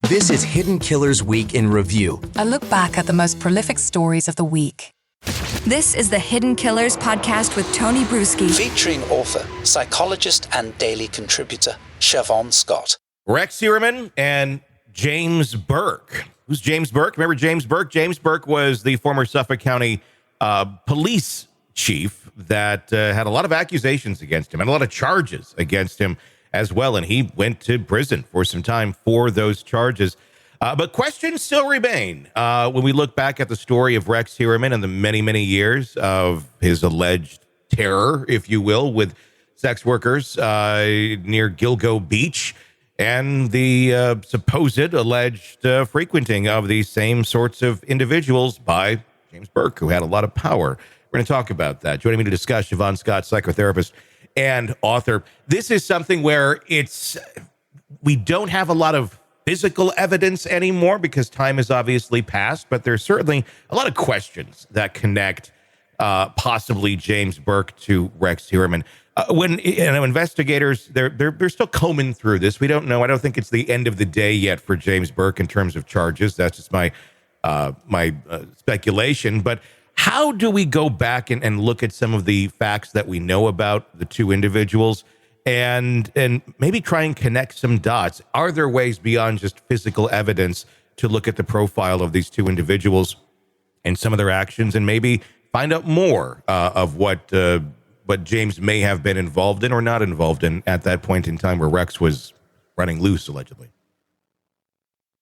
This is Hidden Killers Week in Review. A look back at the most prolific stories of the week. This is the Hidden Killers podcast with Tony Brueski. Featuring author, psychologist, and daily contributor, Siobhan Scott. Rex Heuermann and James Burke. Who's James Burke? Remember James Burke? James Burke was the former Suffolk County police chief that had a lot of accusations against him and a lot of charges against him as well. And he went to prison for some time for those charges. But questions still remain when we look back at the story of Rex Heuermann and the many, many years of his alleged terror, if you will, with sex workers near Gilgo Beach and the supposed alleged frequenting of these same sorts of individuals by James Burke, who had a lot of power. We're going to talk about that. Joining me to discuss, Siobhan Scott, psychotherapist and author. This is something where we don't have a lot of physical evidence anymore because time has obviously passed, but there's certainly a lot of questions that connect possibly James Burke to Rex Heuermann. When investigators, they're still combing through this. We don't know. I don't think it's the end of the day yet for James Burke in terms of charges. That's just my speculation. But how do we go back and look at some of the facts that we know about the two individuals and maybe try and connect some dots? Are there ways beyond just physical evidence to look at the profile of these two individuals and some of their actions and maybe find out more of what James may have been involved in or not involved in at that point in time where Rex was running loose, allegedly?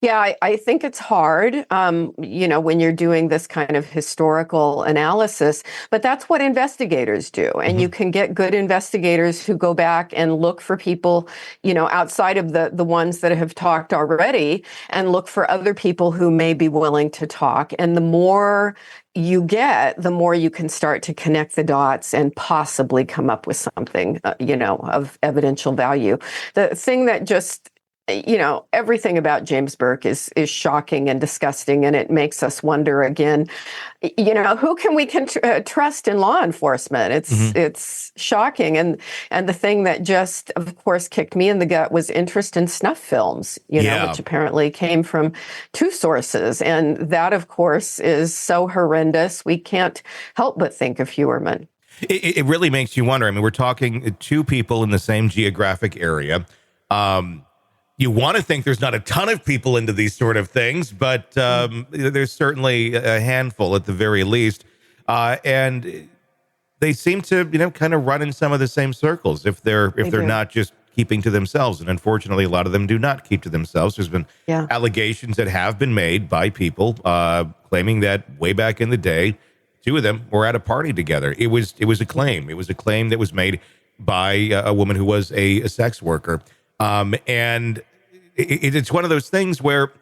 Yeah, I think it's hard, when you're doing this kind of historical analysis, but that's what investigators do. And you can get good investigators who go back and look for people, outside of the ones that have talked already and look for other people who may be willing to talk. And the more you get, the more you can start to connect the dots and possibly come up with something, of evidential value. The thing that just everything about James Burke is shocking and disgusting, and it makes us wonder again, who can we trust in law enforcement? It's shocking, and the thing that just, of course, kicked me in the gut was interest in snuff films, which apparently came from two sources, and that, of course, is so horrendous. We can't help but think of Heuermann. It really makes you wonder. I mean, we're talking two people in the same geographic area. You want to think there's not a ton of people into these sort of things, but there's certainly a handful at the very least. And they seem to, kind of run in some of the same circles if they're not just keeping to themselves. And unfortunately, a lot of them do not keep to themselves. There's been allegations that have been made by people claiming that way back in the day, two of them were at a party together. It was a claim. It was a claim that was made by a woman who was a sex worker. And it's one of those things where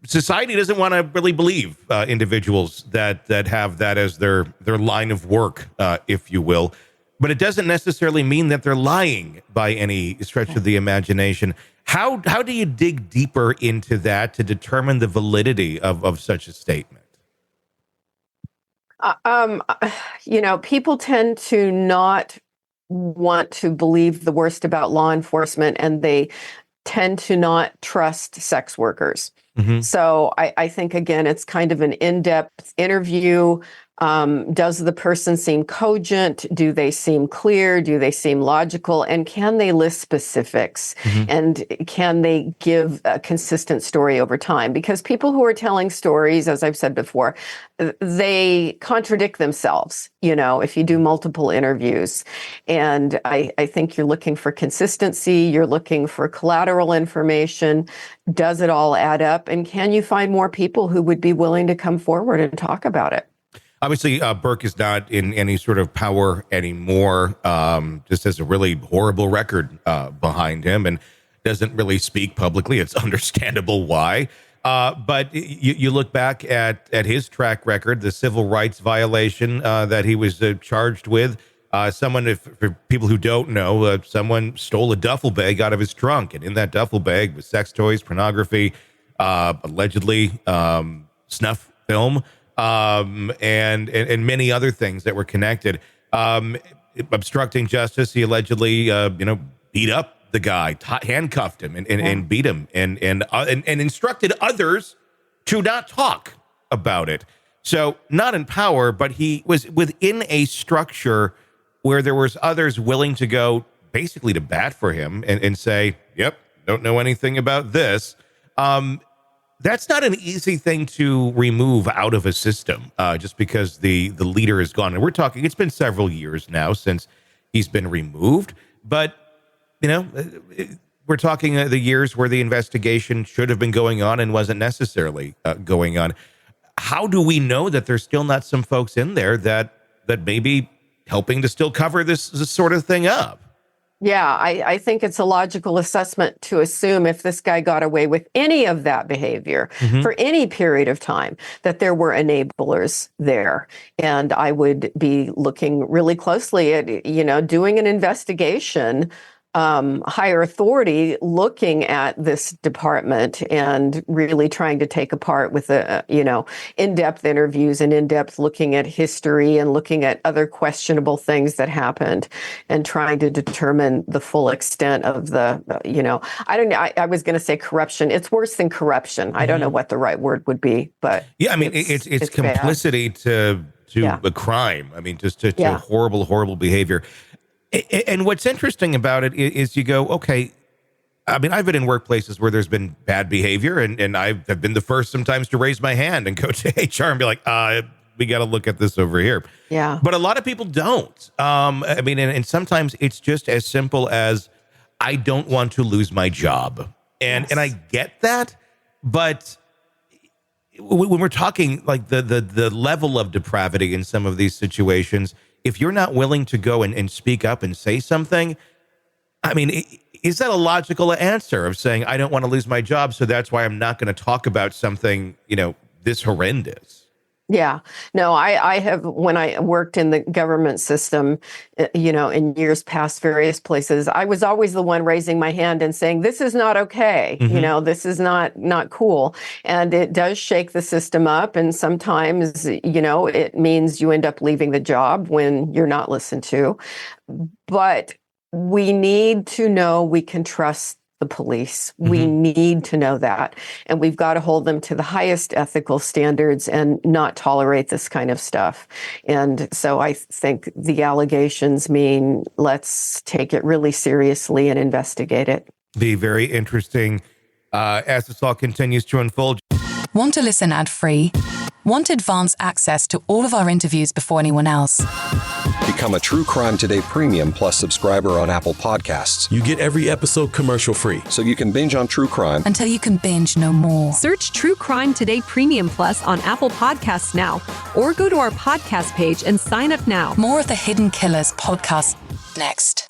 society doesn't want to really believe individuals that have that as their line of work, if you will. But it doesn't necessarily mean that they're lying by any stretch of the imagination. How do you dig deeper into that to determine the validity of such a statement? People tend to not want to believe the worst about law enforcement, and they tend to not trust sex workers. So I think, again, it's kind of an in-depth interview. Does the person seem cogent? Do they seem clear? Do they seem logical? And can they list specifics? And can they give a consistent story over time? Because people who are telling stories, as I've said before, they contradict themselves, if you do multiple interviews. And I think you're looking for consistency. You're looking for collateral information. Does it all add up? And can you find more people who would be willing to come forward and talk about it? Obviously, Burke is not in any sort of power anymore, just has a really horrible record behind him and doesn't really speak publicly. It's understandable why. But you look back at his track record, the civil rights violation that he was charged with. For people who don't know, someone stole a duffel bag out of his trunk. And in that duffel bag was sex toys, pornography, allegedly snuff film. And many other things that were connected. Obstructing justice, he allegedly, beat up the guy, handcuffed him, and beat him, and instructed others to not talk about it. So not in power, but he was within a structure where there was others willing to go basically to bat for him and say, yep, don't know anything about this. That's not an easy thing to remove out of a system just because the leader is gone. And we're talking, it's been several years now since he's been removed. But, we're talking the years where the investigation should have been going on and wasn't necessarily going on. How do we know that there's still not some folks in there that may be helping to still cover this sort of thing up? Yeah, I think it's a logical assessment to assume if this guy got away with any of that behavior for any period of time, that there were enablers there. And I would be looking really closely at, doing an investigation, higher authority looking at this department and really trying to take apart with in-depth interviews and in-depth looking at history and looking at other questionable things that happened and trying to determine the full extent of the, I don't know. I was going to say corruption. It's worse than corruption. I don't know what the right word would be, but yeah, I mean, it's complicity to a crime. I mean, just to horrible, horrible behavior. And what's interesting about it is you go, okay, I mean, I've been in workplaces where there's been bad behavior, and I've been the first sometimes to raise my hand and go to HR and be like, we got to look at this over here. Yeah. But a lot of people don't. I mean, and sometimes it's just as simple as, I don't want to lose my job. And I get that, but when we're talking like the level of depravity in some of these situations, if you're not willing to go and speak up and say something, I mean, is that a logical answer of saying, I don't want to lose my job, so that's why I'm not going to talk about something, this horrendous? Yeah, no, I have, when I worked in the government system, in years past, various places, I was always the one raising my hand and saying, this is not okay. This is not cool. And it does shake the system up. And sometimes, it means you end up leaving the job when you're not listened to. But we need to know we can trust the police. We need to know that. And we've got to hold them to the highest ethical standards and not tolerate this kind of stuff. And so I think the allegations mean let's take it really seriously and investigate it. Be very interesting as this all continues to unfold. Want to listen ad-free? Want advanced access to all of our interviews before anyone else? Become a True Crime Today Premium Plus subscriber on Apple Podcasts. You get every episode commercial free. So you can binge on true crime until you can binge no more. Search True Crime Today Premium Plus on Apple Podcasts now, or go to our podcast page and sign up now. More of the Hidden Killers podcast next.